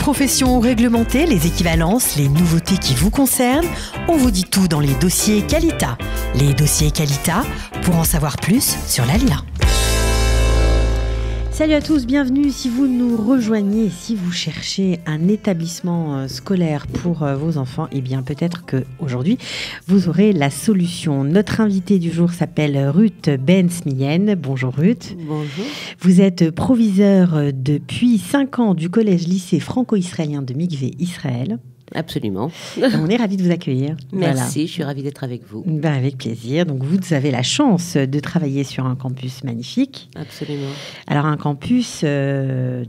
professions réglementées, les équivalences, les nouveautés qui vous concernent, on vous dit tout dans les dossiers Qualita. Les dossiers Qualita, pour en savoir plus sur l'ALIA. Salut à tous, bienvenue. Si vous nous rejoignez, si vous cherchez un établissement scolaire pour vos enfants, eh bien peut-être qu'aujourd'hui, vous aurez la solution. Notre invitée du jour s'appelle Ruth Ben-Smiyen. Bonjour Ruth. Bonjour. Vous êtes proviseure depuis 5 ans du collège-lycée franco-israélien de Mikvé Israël. Absolument. On est ravis de vous accueillir. Merci, voilà. Je suis ravie d'être avec vous. Ben, avec plaisir. Donc vous avez la chance de travailler sur un campus magnifique. Absolument. Alors un campus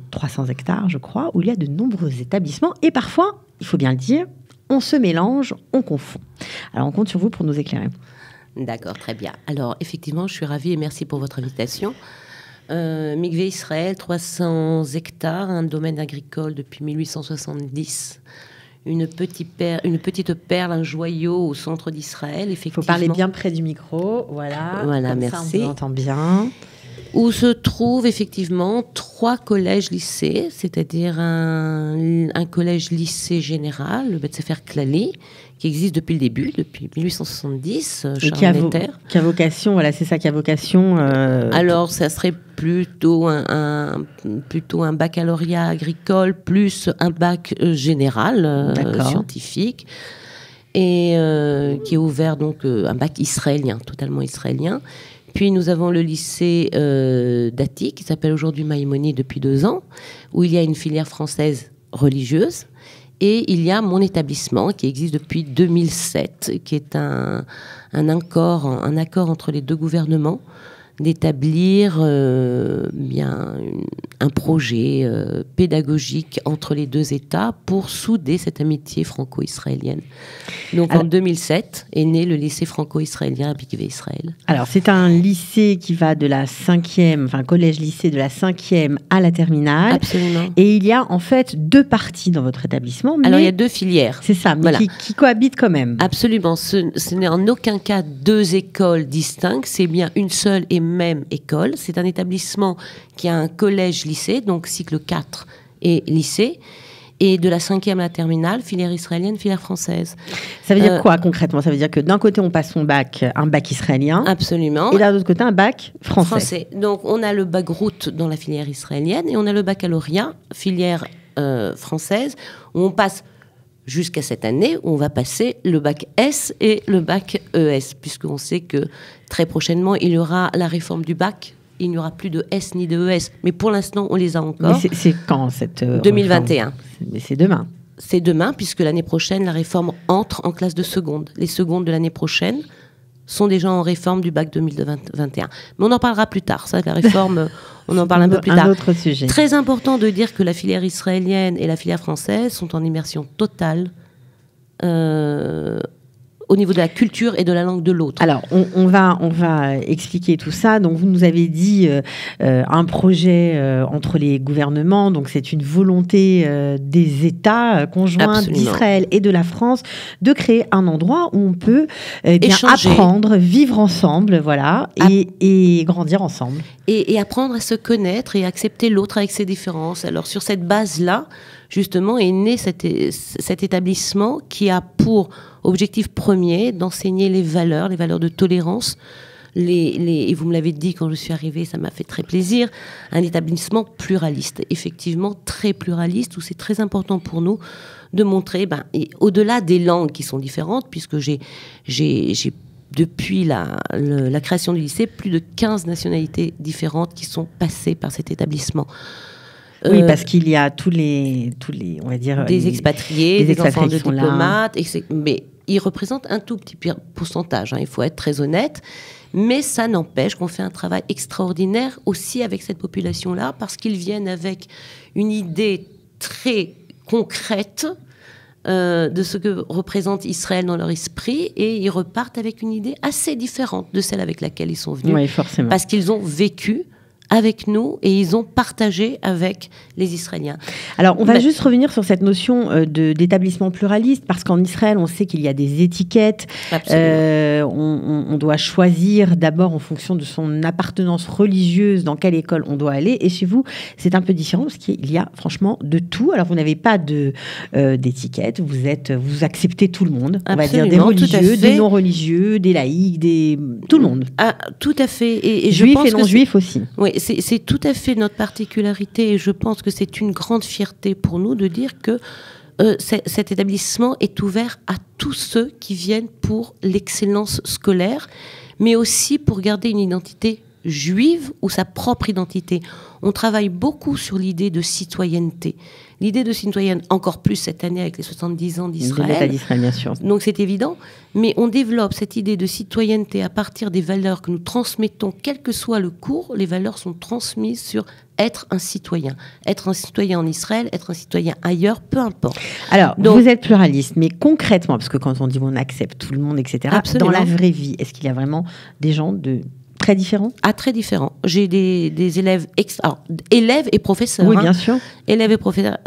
300 hectares, je crois, où il y a de nombreux établissements et parfois, il faut bien le dire, on se mélange, on confond. Alors on compte sur vous pour nous éclairer. D'accord, très bien. Alors effectivement, je suis ravie et merci pour votre invitation. Mikvé Israël, 300 hectares, un domaine agricole depuis 1870. Une petite perle, un joyau au centre d'Israël, effectivement. Il faut parler bien près du micro, voilà. Voilà, comme merci. Ça, on vous entend bien. Où se trouvent effectivement 3 collèges-lycées, c'est-à-dire un collège-lycée général, le Bet Sefer Klali, qui existe depuis le début, depuis 1870, qui a vocation, voilà, c'est ça qui a vocation. Alors, ça serait plutôt un baccalauréat agricole plus un bac général, scientifique, et qui est ouvert donc un bac israélien, totalement israélien. Puis nous avons le lycée Dati, qui s'appelle aujourd'hui Maïmonide depuis 2 ans, où il y a une filière française religieuse. Et il y a mon établissement qui existe depuis 2007, qui est un accord entre les 2 gouvernements d'établir un projet pédagogique entre les 2 États pour souder cette amitié franco-israélienne. Donc en 2007 est né le lycée franco-israélien à Mikvé Israël. Alors c'est un lycée qui va de la 5e, enfin collège-lycée de la 5e à la terminale. Absolument. Et il y a en fait 2 parties dans votre établissement. Alors il y a 2 filières. C'est ça, mais voilà. qui cohabitent quand même. Absolument. Ce n'est en aucun cas 2 écoles distinctes, c'est bien une seule et même école. C'est un établissement qui a un collège-lycée, donc cycle 4 et lycée, et de la 5e à la terminale, filière israélienne, filière française. Ça veut dire quoi concrètement? Ça veut dire que d'un côté on passe son bac, un bac israélien. Absolument. Et d'un autre côté un bac français. Donc on a le bac route dans la filière israélienne et on a le baccalauréat, filière française, où on passe jusqu'à cette année, où on va passer le bac S et le bac ES, puisqu'on sait que très prochainement, il y aura la réforme du bac. Il n'y aura plus de S ni de ES. Mais pour l'instant, on les a encore. Mais c'est quand cette 2021. Mais c'est demain. C'est demain, puisque l'année prochaine, la réforme entre en classe de seconde. Les secondes de l'année prochaine sont déjà en réforme du bac 2021. Mais on en parlera plus tard. Ça, la réforme, on en parle un peu plus tard. Un autre sujet. Très important de dire que la filière israélienne et la filière française sont en immersion totale au niveau de la culture et de la langue de l'autre. Alors, on va expliquer tout ça. Donc, vous nous avez dit un projet entre les gouvernements. Donc, c'est une volonté des États conjoints d'Israël et de la France de créer un endroit où on peut apprendre, vivre ensemble, voilà, et grandir ensemble. Et apprendre à se connaître et accepter l'autre avec ses différences. Alors, sur cette base-là, justement, est né cet établissement qui a pour objectif premier d'enseigner les valeurs de tolérance. Et vous me l'avez dit quand je suis arrivée, ça m'a fait très plaisir, un établissement pluraliste, effectivement très pluraliste, où c'est très important pour nous de montrer, et au-delà des langues qui sont différentes, puisque j'ai depuis la création du lycée, plus de 15 nationalités différentes qui sont passées par cet établissement. Oui, parce qu'il y a tous les on va dire... Des expatriés, des enfants de diplomates, mais ils représentent un tout petit pourcentage, il faut être très honnête, mais ça n'empêche qu'on fait un travail extraordinaire aussi avec cette population-là, parce qu'ils viennent avec une idée très concrète de ce que représente Israël dans leur esprit, et ils repartent avec une idée assez différente de celle avec laquelle ils sont venus. Oui, forcément. Parce qu'ils ont vécu avec nous et ils ont partagé avec les Israéliens. Alors, on va juste revenir sur cette notion d'établissement pluraliste, parce qu'en Israël, on sait qu'il y a des étiquettes. On doit choisir d'abord en fonction de son appartenance religieuse dans quelle école on doit aller. Et chez vous, c'est un peu différent parce qu'il y a franchement de tout. Alors, vous n'avez pas d'étiquette, vous acceptez tout le monde. On va dire des religieux, des non-religieux, des laïcs, tout le monde. Ah, tout à fait. Et juifs je pense et non-juifs aussi. Oui, c'est tout à fait notre particularité et je pense que c'est une grande fierté pour nous de dire que cet établissement est ouvert à tous ceux qui viennent pour l'excellence scolaire, mais aussi pour garder une identité juive ou sa propre identité. On travaille beaucoup sur l'idée de citoyenneté. L'idée de citoyenne, encore plus cette année avec les 70 ans d'Israël. De l'État d'Israël, bien sûr. Donc c'est évident, mais on développe cette idée de citoyenneté à partir des valeurs que nous transmettons, quel que soit le cours. Les valeurs sont transmises sur être un citoyen en Israël, être un citoyen ailleurs, peu importe. Alors, donc, vous êtes pluraliste, mais concrètement, parce que quand on dit on accepte tout le monde, etc., absolument. Dans la vraie vie, est-ce qu'il y a vraiment des gens très différents? Ah, très différents. J'ai des élèves, élèves et professeurs. Oui, bien sûr. Élèves et professeurs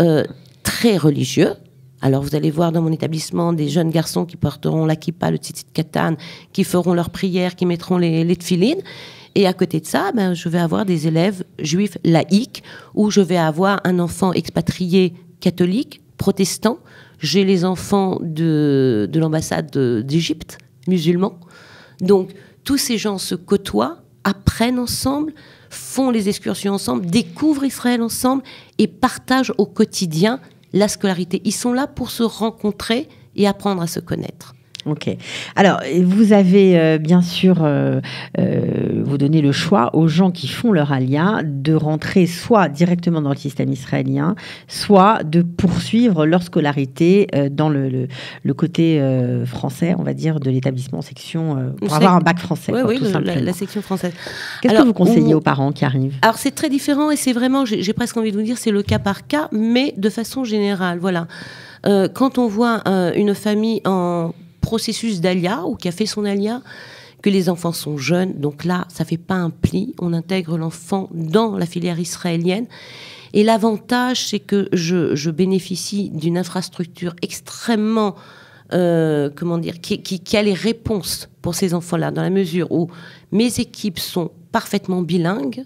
très religieux. Alors, vous allez voir dans mon établissement des jeunes garçons qui porteront la kippa, le tzitzit katan, qui feront leurs prières, qui mettront les tefilines. Et à côté de ça, je vais avoir des élèves juifs laïcs, où je vais avoir un enfant expatrié catholique, protestant. J'ai les enfants de l'ambassade d'Égypte, musulmans. Donc, tous ces gens se côtoient, apprennent ensemble, font les excursions ensemble, découvrent Israël ensemble et partagent au quotidien la scolarité. Ils sont là pour se rencontrer et apprendre à se connaître. Ok. Alors, vous avez bien sûr, vous donnez le choix aux gens qui font leur alia de rentrer soit directement dans le système israélien, soit de poursuivre leur scolarité dans le côté français, on va dire, de l'établissement section, pour avoir un bac français. Oui, tout simplement. la section française. Qu'est-ce que vous conseillez aux parents qui arrivent? Alors, c'est très différent et c'est vraiment, j'ai presque envie de vous dire, c'est le cas par cas, mais de façon générale. Voilà. Quand on voit une famille en processus d'alia ou qui a fait son alia, que les enfants sont jeunes, donc là ça fait pas un pli, on intègre l'enfant dans la filière israélienne et l'avantage c'est que je bénéficie d'une infrastructure extrêmement qui a les réponses pour ces enfants-là, dans la mesure où mes équipes sont parfaitement bilingues.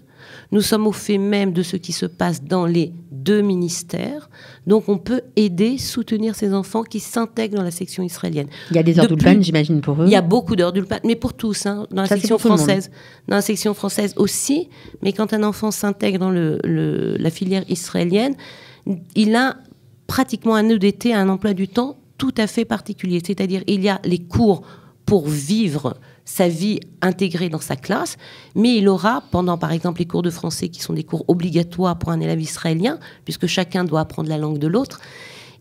Nous sommes au fait même de ce qui se passe dans les 2 ministères. Donc, on peut aider, soutenir ces enfants qui s'intègrent dans la section israélienne. Il y a des heures d'ulpan, j'imagine, pour eux. Il y a beaucoup d'heures d'ulpan, mais pour tous, dans la section française. Dans la section française aussi. Mais quand un enfant s'intègre dans la filière israélienne, il a pratiquement un EDT, un emploi du temps tout à fait particulier. C'est-à-dire, il y a les cours pour vivre sa vie intégrée dans sa classe, mais il aura, pendant par exemple les cours de français qui sont des cours obligatoires pour un élève israélien, puisque chacun doit apprendre la langue de l'autre,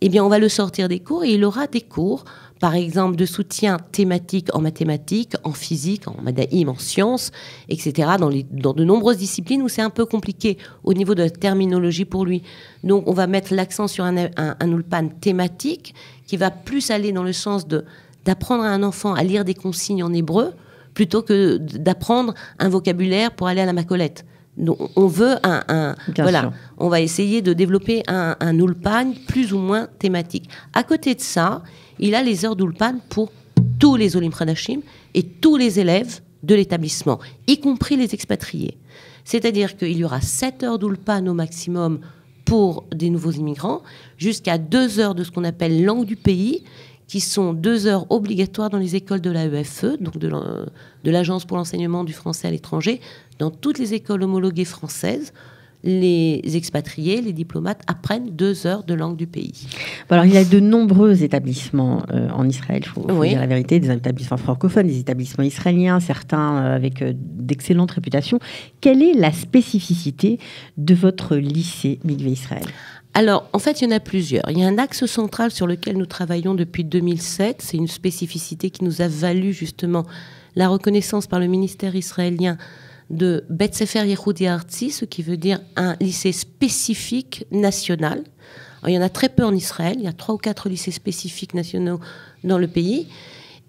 eh bien on va le sortir des cours et il aura des cours, par exemple de soutien thématique en mathématiques, en physique, en madaïm, en sciences, etc., dans de nombreuses disciplines où c'est un peu compliqué au niveau de la terminologie pour lui. Donc on va mettre l'accent sur un ulpan thématique qui va plus aller dans le sens d'apprendre à un enfant à lire des consignes en hébreu plutôt que d'apprendre un vocabulaire pour aller à la Macolette. Donc, on veut on va essayer de développer un ulpan plus ou moins thématique. À côté de ça, il a les heures d'ulpan pour tous les Olim Hadashim et tous les élèves de l'établissement, y compris les expatriés. C'est-à-dire qu'il y aura 7 heures d'ulpan au maximum pour des nouveaux immigrants, jusqu'à 2 heures de ce qu'on appelle langue du pays, qui sont 2 heures obligatoires dans les écoles de l'AEFE, donc de l'Agence pour l'enseignement du français à l'étranger. Dans toutes les écoles homologuées françaises, les expatriés, les diplomates apprennent 2 heures de langue du pays. Bon, alors, il y a de nombreux établissements en Israël, il faut dire la vérité, des établissements francophones, des établissements israéliens, certains avec d'excellentes réputations. Quelle est la spécificité de votre lycée Mikvé Israël ? Alors, en fait, il y en a plusieurs. Il y a un axe central sur lequel nous travaillons depuis 2007. C'est une spécificité qui nous a valu justement la reconnaissance par le ministère israélien de Bet Sefer Yehudi Artsi, ce qui veut dire un lycée spécifique national. Alors, il y en a très peu en Israël. Il y a 3 ou 4 lycées spécifiques nationaux dans le pays.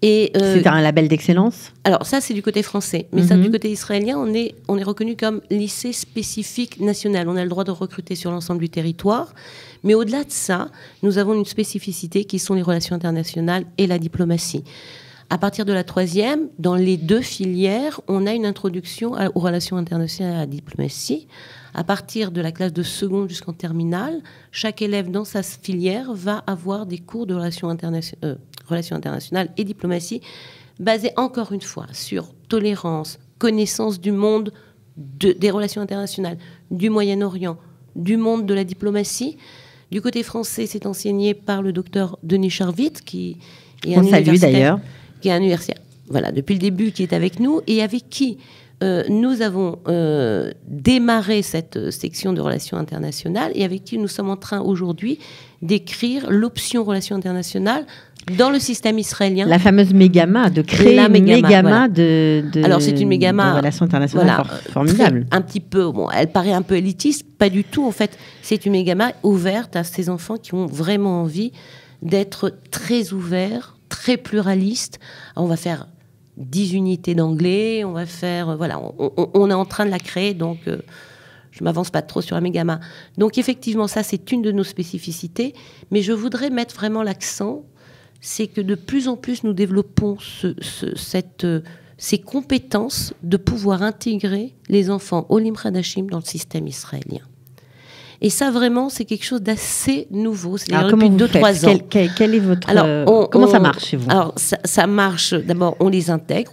C'est un label d'excellence? Alors ça, c'est du côté français. Mais ça, du côté israélien, on est reconnu comme lycée spécifique national. On a le droit de recruter sur l'ensemble du territoire. Mais au-delà de ça, nous avons une spécificité qui sont les relations internationales et la diplomatie. À partir de la 3e, dans les 2 filières, on a une introduction aux relations internationales et à la diplomatie. À partir de la classe de seconde jusqu'en terminale, chaque élève dans sa filière va avoir des cours de relations internationales et diplomatie basés encore une fois sur tolérance, connaissance du monde des relations internationales, du Moyen-Orient, du monde de la diplomatie. Du côté français, c'est enseigné par le docteur Denis Charvit, qui est un universitaire. D'ailleurs. Qui est un universitaire, voilà, depuis le début, qui est avec nous et avec qui nous avons démarré cette section de relations internationales et avec qui nous sommes en train aujourd'hui d'écrire l'option relations internationales dans le système israélien. La fameuse Mégama, de créer une Mégama de Alors c'est une Mégama de relations internationales formidable. Un petit peu, bon, elle paraît un peu élitiste, pas du tout en fait. C'est une Mégama ouverte à ces enfants qui ont vraiment envie d'être très ouverts, très pluraliste. On va faire 10 unités d'anglais, on va faire... voilà, on est en train de la créer, donc je ne m'avance pas trop sur la Mégama. Donc effectivement, ça, c'est une de nos spécificités, mais je voudrais mettre vraiment l'accent, c'est que de plus en plus, nous développons ces compétences de pouvoir intégrer les enfants Olim Hadashim dans le système israélien. Et ça, vraiment, c'est quelque chose d'assez nouveau. C'est depuis 2-3 ans. Quel est votre... comment ça marche chez vous? Alors, ça marche. D'abord, on les intègre.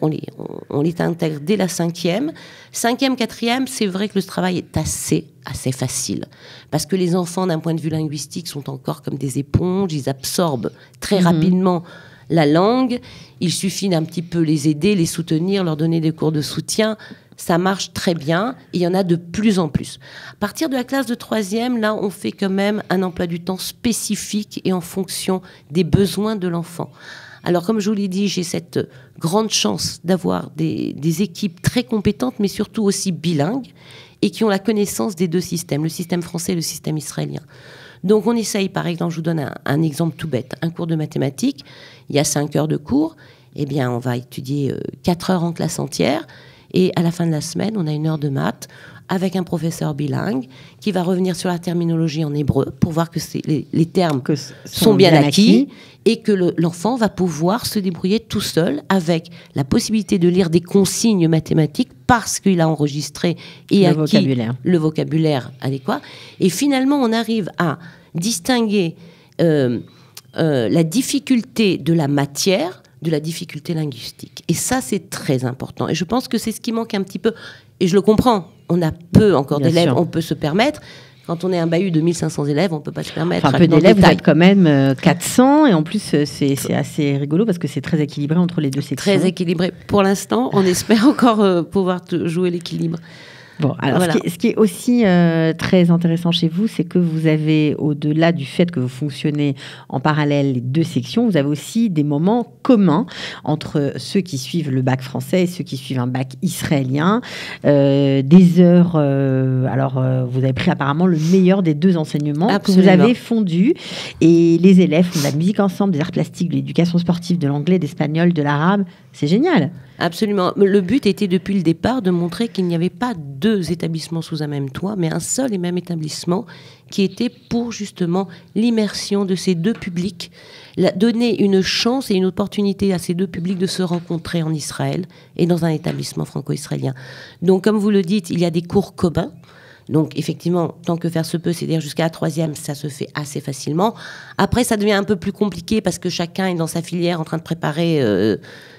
On les intègre dès la 5e. 5e, 4e, c'est vrai que le travail est assez facile. Parce que les enfants, d'un point de vue linguistique, sont encore comme des éponges. Ils absorbent très rapidement la langue. Il suffit d'un petit peu les aider, les soutenir, leur donner des cours de soutien. Ça marche très bien. Il y en a de plus en plus. À partir de la classe de 3e, là, on fait quand même un emploi du temps spécifique et en fonction des besoins de l'enfant. Alors, comme je vous l'ai dit, j'ai cette grande chance d'avoir des équipes très compétentes, mais surtout aussi bilingues, et qui ont la connaissance des 2 systèmes, le système français et le système israélien. Donc, on essaye, par exemple, je vous donne un exemple tout bête, un cours de mathématiques, il y a 5 heures de cours, eh bien, on va étudier 4 heures en classe entière, et à la fin de la semaine, on a 1 heure de maths avec un professeur bilingue qui va revenir sur la terminologie en hébreu pour voir que les termes sont bien acquis et que l'enfant va pouvoir se débrouiller tout seul avec la possibilité de lire des consignes mathématiques parce qu'il a enregistré et acquis le vocabulaire adéquat. Et finalement, on arrive à distinguer la difficulté de la matière de la difficulté linguistique. Et ça, c'est très important. Et je pense que c'est ce qui manque un petit peu. Et je le comprends. On a peu encore d'élèves, on peut se permettre. Quand on est un bahut de 1500 élèves, on ne peut pas se permettre. Enfin, un peu d'élèves, vous êtes quand même 400. Et en plus, c'est assez rigolo parce que c'est très équilibré entre les 2 sections. Très équilibré. Pour l'instant, on espère encore pouvoir jouer l'équilibre. Bon, alors voilà. ce qui est aussi très intéressant chez vous, c'est que vous avez, au-delà du fait que vous fonctionnez en parallèle les 2 sections, vous avez aussi des moments communs entre ceux qui suivent le bac français et ceux qui suivent un bac israélien. Des heures, vous avez pris apparemment le meilleur des 2 enseignements. Absolument. Que vous avez fondus. Et les élèves font de la musique ensemble, des arts plastiques, de l'éducation sportive, de l'anglais, d'espagnol, de l'arabe. C'est génial. Absolument. Le but était depuis le départ de montrer qu'il n'y avait pas 2 établissements sous un même toit, mais un seul et même établissement qui était pour justement l'immersion de ces 2 publics, donner une chance et une opportunité à ces 2 publics de se rencontrer en Israël et dans un établissement franco-israélien. Donc, comme vous le dites, il y a des cours communs. Donc, effectivement, tant que faire se peut, c'est-à-dire jusqu'à la 3e, ça se fait assez facilement. Après, ça devient un peu plus compliqué parce que chacun est dans sa filière en train de préparer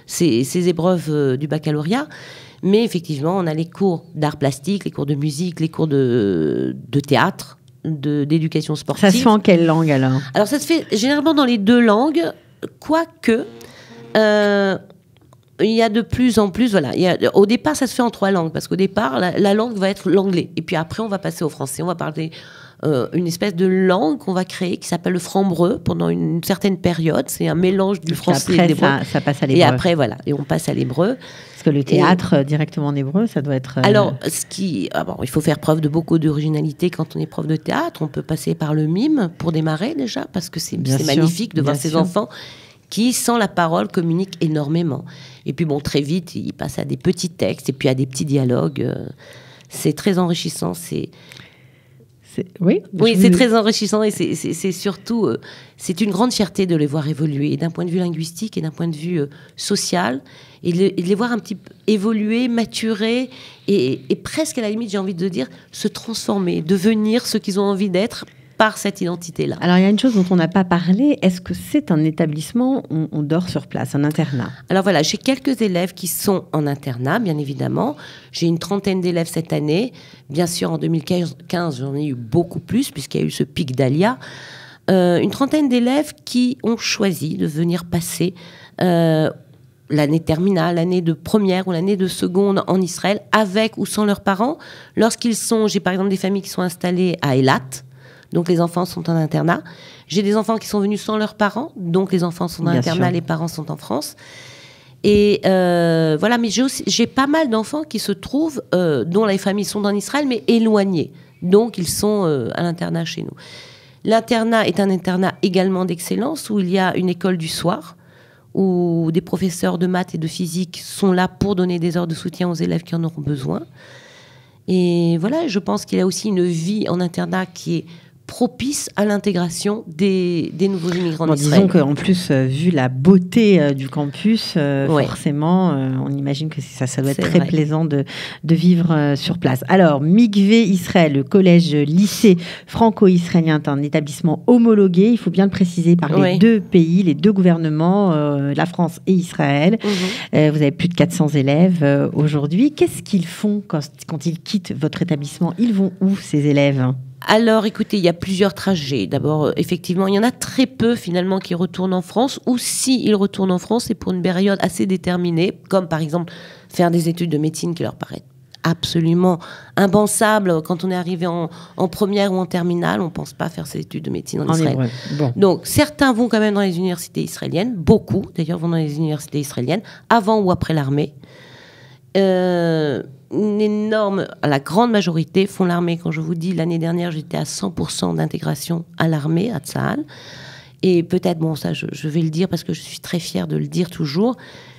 ses épreuves du baccalauréat. Mais effectivement, on a les cours d'art plastique, les cours de musique, les cours de théâtre, d'éducation sportive. Ça se fait en quelle langue alors? Alors, ça se fait généralement dans les 2 langues, quoique... il y a de plus en plus, voilà. Au départ, ça se fait en 3 langues, parce qu'au départ, la langue va être l'anglais. Et puis après, on va passer au français. On va parler une espèce de langue qu'on va créer qui s'appelle le franc-breu pendant une certaine période. C'est un mélange du français et de l'hébreu. Ça passe à l'hébreu. Et après, voilà. Et on passe à l'hébreu. Parce que le théâtre directement en hébreu, ça doit être... Alors, il faut faire preuve de beaucoup d'originalité quand on est prof de théâtre. On peut passer par le mime pour démarrer déjà, parce que c'est magnifique de voir ces enfants qui, sans la parole, communiquent énormément. Et puis bon, très vite, ils passent à des petits textes et puis à des petits dialogues. C'est très enrichissant. Oui, c'est très enrichissant et c'est surtout, c'est une grande fierté de les voir évoluer d'un point de vue linguistique et d'un point de vue social, et de les voir un petit peu évoluer, maturer et presque à la limite, j'ai envie de dire, se transformer, devenir ce qu'ils ont envie d'être par cette identité-là. Alors, il y a une chose dont on n'a pas parlé. Est-ce que c'est un établissement où on dort sur place, un internat? Alors voilà, j'ai quelques élèves qui sont en internat, bien évidemment. J'ai une 30aine d'élèves cette année. Bien sûr, en 2015, j'en ai eu beaucoup plus, puisqu'il y a eu ce pic d'Alia. Une 30aine d'élèves qui ont choisi de venir passer l'année terminale, l'année de première ou l'année de seconde en Israël, avec ou sans leurs parents. J'ai par exemple des familles qui sont installées à Eilat, donc les enfants sont en internat. J'ai des enfants qui sont venus sans leurs parents, donc les enfants sont en internat, les parents sont en France. Et voilà, mais j'ai pas mal d'enfants qui se trouvent, dont les familles sont en Israël, mais éloignés. Donc ils sont à l'internat chez nous. L'internat est un internat également d'excellence, où il y a une école du soir, où des professeurs de maths et de physique sont là pour donner des heures de soutien aux élèves qui en auront besoin. Et voilà, je pense qu'il y a aussi une vie en internat qui est propice à l'intégration des nouveaux immigrants d'Israël. Disons qu'en plus, vu la beauté du campus, forcément, on imagine que ça doit être très plaisant de vivre sur place. Alors, Mikvé Israël, le collège-lycée franco-israélien, est un établissement homologué, il faut bien le préciser, par les deux pays, les deux gouvernements, la France et Israël. Vous avez plus de 400 élèves aujourd'hui. Qu'est-ce qu'ils font quand ils quittent votre établissement? Ils vont où, ces élèves ? Alors, écoutez, il y a plusieurs trajets. D'abord, effectivement, il y en a très peu, finalement, qui retournent en France. Ou s'ils retournent en France, c'est pour une période assez déterminée, comme, par exemple, faire des études de médecine qui leur paraissent absolument impensables. Quand on est arrivé en première ou en terminale, on ne pense pas faire ces études de médecine en Israël. Donc, certains vont quand même dans les universités israéliennes. Beaucoup, d'ailleurs, vont dans les universités israéliennes, avant ou après l'armée. La grande majorité font l'armée. Quand je vous dis, l'année dernière, j'étais à 100% d'intégration à l'armée, à Tsahal. Et peut-être, bon, ça, je vais le dire parce que je suis très fière de le dire toujours,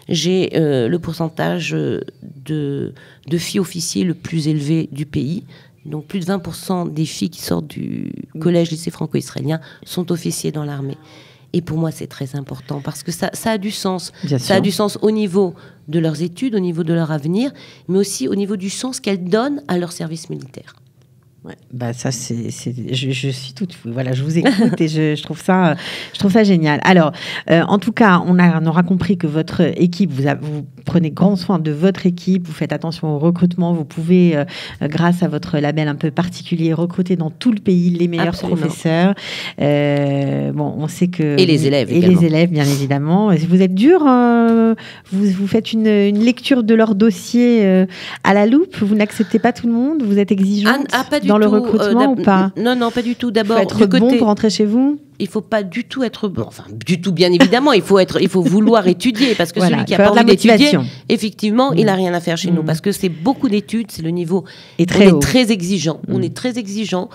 j'ai le pourcentage de filles officiers le plus élevé du pays. Donc, plus de 20% des filles qui sortent du collège-lycée franco-israélien sont officiers dans l'armée. Et pour moi, c'est très important parce que ça a du sens. Ça a du sens au niveau de leurs études, au niveau de leur avenir, mais aussi au niveau du sens qu'elles donnent à leur service militaire. Ouais, bah ça je suis toute voilà, je vous écoute et je trouve ça génial. Alors en tout cas, on aura compris que votre équipe, vous prenez grand soin de votre équipe, vous faites attention au recrutement, vous pouvez grâce à votre label un peu particulier recruter dans tout le pays les meilleurs professeurs. On sait que et les élèves également. Les élèves bien évidemment. Vous êtes dur, vous faites une lecture de leur dossier à la loupe, vous n'acceptez pas tout le monde, vous êtes exigeante dans le recrutement ou pas? Non, pas du tout. D'abord, il faut être bon pour rentrer chez vous. Il faut pas du tout être bon. Enfin, du tout, bien évidemment. Il faut vouloir étudier parce que celui qui a pas envie d'étudier, effectivement, il n'a rien à faire chez nous parce que c'est beaucoup d'études, c'est le niveau. Et très haut. Très exigeant. On est très exigeant.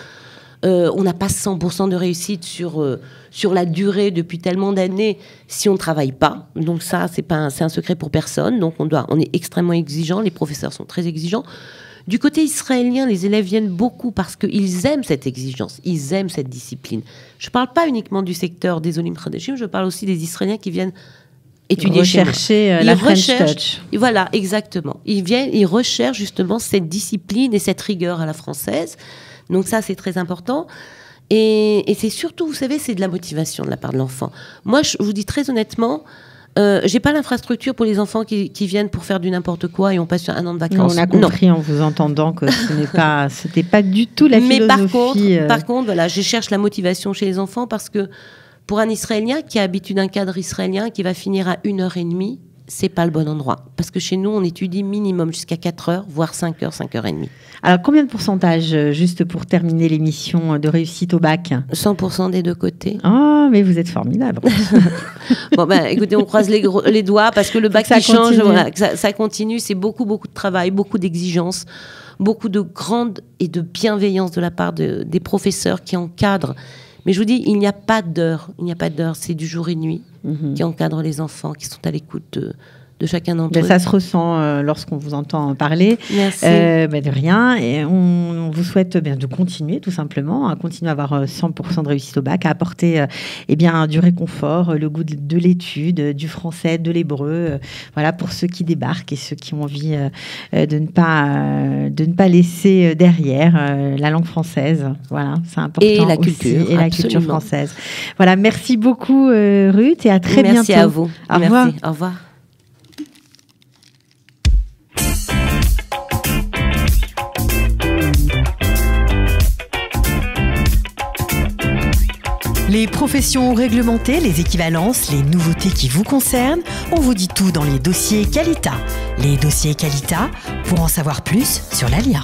On n'a pas 100% de réussite sur la durée depuis tellement d'années si on ne travaille pas. Donc ça, c'est un secret pour personne. Donc on est extrêmement exigeant. Les professeurs sont très exigeants. Du côté israélien, les élèves viennent beaucoup parce qu'ils aiment cette exigence, ils aiment cette discipline. Je ne parle pas uniquement du secteur des Olim Khadeshim, je parle aussi des Israéliens qui viennent étudier rechercher la French Touch. Voilà, exactement. Ils recherchent justement cette discipline et cette rigueur à la française. Donc ça, c'est très important. Et c'est surtout, vous savez, c'est de la motivation de la part de l'enfant. Moi, je vous dis très honnêtement, j'ai pas l'infrastructure pour les enfants qui viennent pour faire du n'importe quoi et on passe un an de vacances. On a compris en vous entendant que c'était pas du tout la philosophie. Mais par contre, voilà, je cherche la motivation chez les enfants parce que pour un Israélien qui a l'habitude d'un cadre israélien qui va finir à 1h30, c'est pas le bon endroit. Parce que chez nous, on étudie minimum jusqu'à 4h, voire 5h, 5h30. Alors, combien de pourcentage, juste pour terminer l'émission, de réussite au bac? 100% des deux côtés. Oh, mais vous êtes formidable. Bon, écoutez, on croise les doigts parce que le bac qui change, voilà, ça continue. C'est beaucoup de travail, beaucoup d'exigences, beaucoup de grande et de bienveillance de la part des professeurs qui encadrent Mais je vous dis, il n'y a pas d'heure. C'est du jour et nuit qui encadre les enfants, qui sont à l'écoute de chacun d'entre eux. Ça se ressent lorsqu'on vous entend parler. Merci. De rien. Et on vous souhaite de continuer, tout simplement, à continuer à avoir 100% de réussite au bac, à apporter du réconfort, le goût de l'étude, du français, de l'hébreu. Voilà, pour ceux qui débarquent et ceux qui ont envie de ne pas laisser derrière la langue française. Voilà, c'est important. Et la culture. Aussi, et la culture française. Voilà, merci beaucoup, Ruth, et à très bientôt. Merci à vous. Au revoir. Au revoir. Les professions réglementées, les équivalences, les nouveautés qui vous concernent, on vous dit tout dans les dossiers Qualita. Les dossiers Qualita, pour en savoir plus sur l'ALIA.